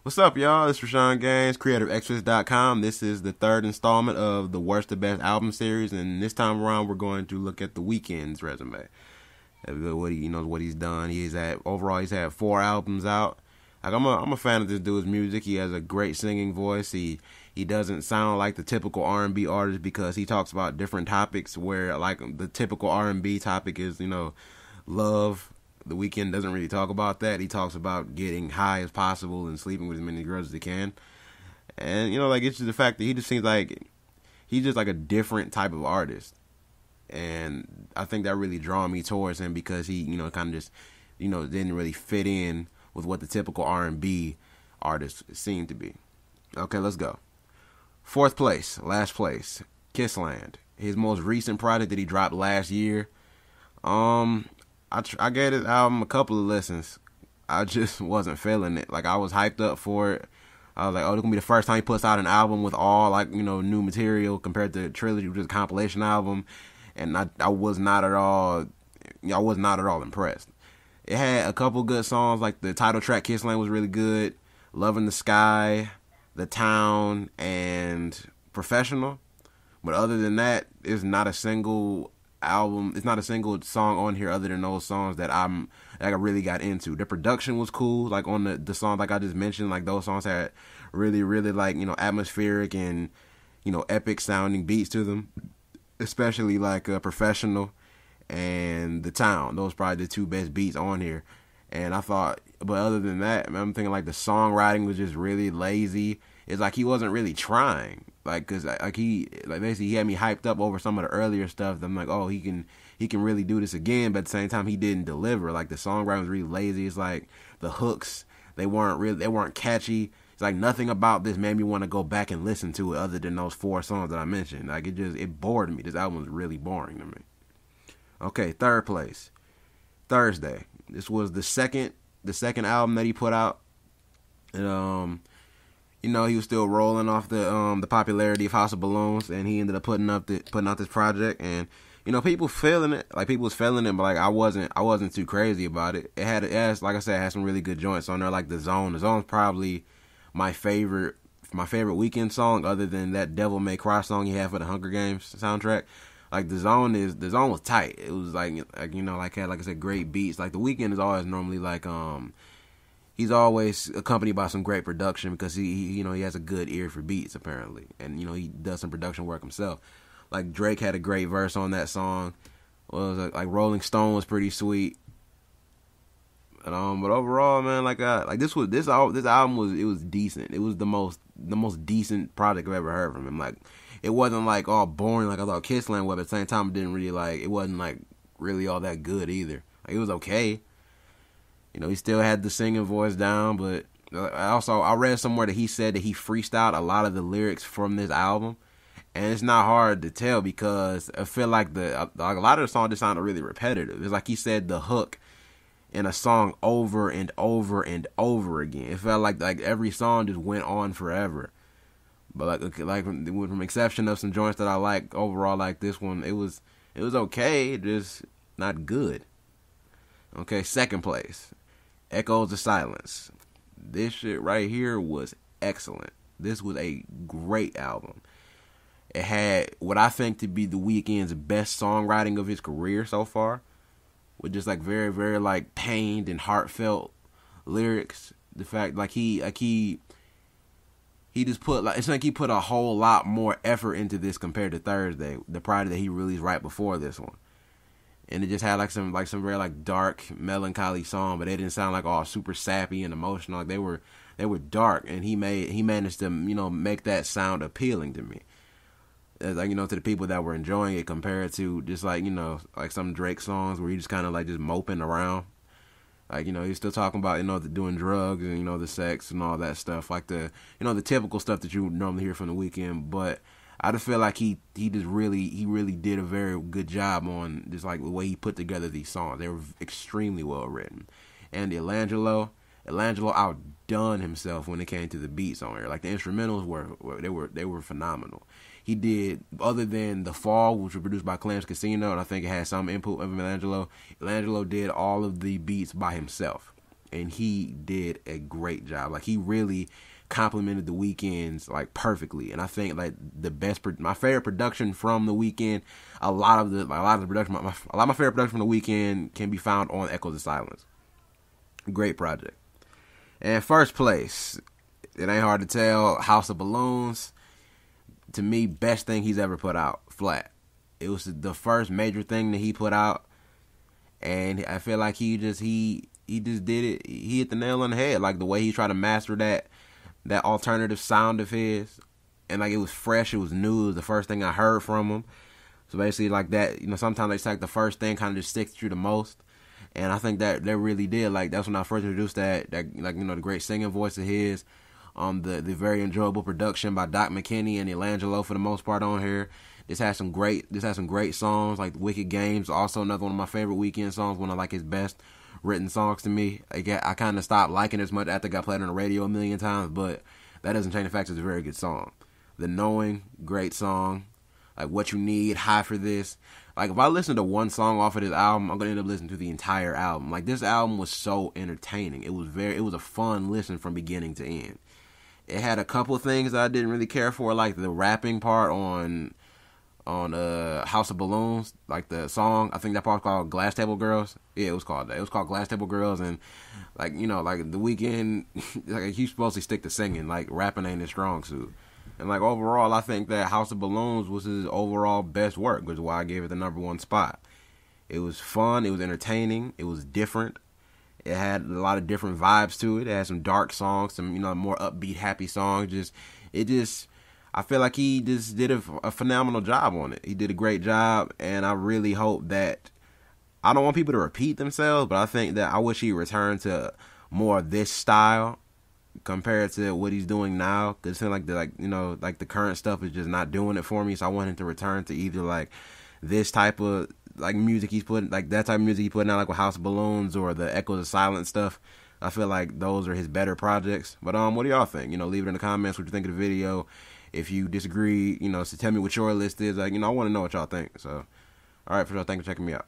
What's up, y'all? It's Rashawn Gaines, CreativeXtras.com. This is the third installment of the Worst to Best album series, and this time around, we're going to look at the Weeknd's resume. What he's done. He's had 4 albums out. Like I'm a fan of this dude's music. He has a great singing voice. He doesn't sound like the typical R&B artist because he talks about different topics where like the typical R&B topic is love. The Weeknd doesn't really talk about that. He talks about getting high as possible and sleeping with as many girls as he can. And, it's just the fact that he just seems like he's just like a different type of artist. And I think that really drew me towards him because he, kind of just, didn't really fit in with what the typical R&B artists seem to be. Okay, let's go. 4th place, last place, Kissland. His most recent project that he dropped last year. I gave this album a couple of listens. I just wasn't feeling it. Like, I was hyped up for it. I was like, oh, this is going to be the first time he puts out an album with all, new material compared to Trilogy, which is a compilation album. And I was not at all impressed. It had a couple good songs, like the title track, Kissland, was really good. Love in the Sky, The Town, and Professional. But other than that, it's not a single album. It's not a single song on here other than those songs that I really got into. The production was cool, like on the songs like I just mentioned. Like those songs had really, really atmospheric and epic sounding beats to them, especially like Professional and The Town. Those are probably the 2 best beats on here. And I thought, but other than that, I'm thinking like the songwriting was just really lazy. It's like he wasn't really trying. Basically he had me hyped up over some of the earlier stuff. I'm like, oh, he can really do this again. But at the same time, he didn't deliver. Like the songwriting was really lazy. It's like the hooks, they weren't catchy. It's like nothing about this made me want to go back and listen to it other than those 4 songs that I mentioned. Like it bored me. This album was really boring to me. Okay, 3rd place, Thursday. This was the second album that he put out. And he was still rolling off the popularity of House of Balloons, and he ended up putting out this project, and people feeling it, like people was feeling it, but like I wasn't too crazy about it. It has, like I said, it had some really good joints on there, like The Zone. The Zone's probably my favorite Weeknd song, other than that Devil May Cry song he had for the Hunger Games soundtrack. Like The Zone was tight. It was had, like I said, great beats. Like The Weeknd is always normally he's always accompanied by some great production because he has a good ear for beats apparently, and he does some production work himself. Like Drake had a great verse on that song. Like Rolling Stone was pretty sweet. But overall, man, this album was decent. It was the most decent project I've ever heard from him. Like it wasn't like all boring like I thought Kissland was. But at the same time, it wasn't like really all that good either. Like it was okay. He still had the singing voice down, but I read somewhere that he said that he freestyled a lot of the lyrics from this album, and it's not hard to tell because I feel like a lot of the songs just sounded really repetitive. It's like he said the hook in a song over and over and over again. It felt like every song just went on forever. But from exception of some joints that I like overall, like this one, it was okay, just not good. Okay, 2nd place, Echoes of Silence. This shit right here was excellent. This was a great album. It had what I think to be the Weeknd's best songwriting of his career so far, with just like very, very like pained and heartfelt lyrics. The fact he just put it's like he put a whole lot more effort into this compared to Thursday, the project that he released right before this one. And it just had some very like dark, melancholy song, but they didn't sound like all super sappy and emotional. Like they were dark, and he managed to make that sound appealing to me. As to the people that were enjoying it compared to just like some Drake songs where he just kind of like just moping around. Like he's still talking about doing drugs and the sex and all that stuff, like the the typical stuff that you normally hear from the Weeknd, but I just feel like he really did a very good job on just like the way he put together these songs. They were extremely well written. And Elangelo outdone himself when it came to the beats on here. Like the instrumentals were phenomenal. He did, other than The Fall, which was produced by Clams Casino, and I think it had some input of Elangelo. Elangelo did all of the beats by himself. and he did a great job. Like, he really complemented the Weeknd's like perfectly. And I think like my favorite production from the Weeknd, a lot of my favorite production from the Weeknd can be found on Echoes of Silence. Great project. And first place, it ain't hard to tell, House of Balloons. To me, best thing he's ever put out, flat. It was the first major thing that he put out, and I feel like he just did it. He hit the nail on the head. Like, the way he tried to master that alternative sound of his, and like, it was fresh, it was new, it was the first thing I heard from him. So basically, like that, sometimes it's like the first thing kind of just sticks to you the most, and I think that really did. Like, that's when I first introduced that like, the great singing voice of his, the very enjoyable production by Doc McKinney and Elangelo for the most part on here. This has some great songs, like Wicked Games, also another one of my favorite Weeknd songs, one of like his best written songs to me. I kind of stopped liking it as much after it got played on the radio a million times, but that doesn't change the fact it's a very good song. The Knowing, great song. Like, What You Need, High for This. Like, if I listen to one song off of this album, I'm gonna end up listening to the entire album. Like, this album was so entertaining. It was a fun listen from beginning to end. It had a couple of things that I didn't really care for, like the rapping part on House of Balloons, like the song, I think that part was called Glass Table Girls. Yeah, it was called that. It was called Glass Table Girls, and like, like the Weeknd, like, he's supposed to stick to singing, like rapping ain't his strong suit. And like, overall, I think that House of Balloons was his overall best work, which is why I gave it the #1 spot. It was fun, it was entertaining, it was different. It had a lot of different vibes to it. It had some dark songs, some more upbeat, happy songs. I feel like he just did a phenomenal job on it. He did a great job, and I really hope that, I don't want people to repeat themselves, but I think that I wish he returned to more of this style compared to what he's doing now. Because it seems like the current stuff is just not doing it for me. So I want him to return to either like this type of like music he's putting, like that type of music he's putting out, like with House of Balloons or the Echoes of Silence stuff. I feel like those are his better projects. But what do y'all think? Leave it in the comments what you think of the video. If you disagree, so tell me what your list is. Like, I want to know what y'all think. So, all right, for sure. Thanks for checking me out.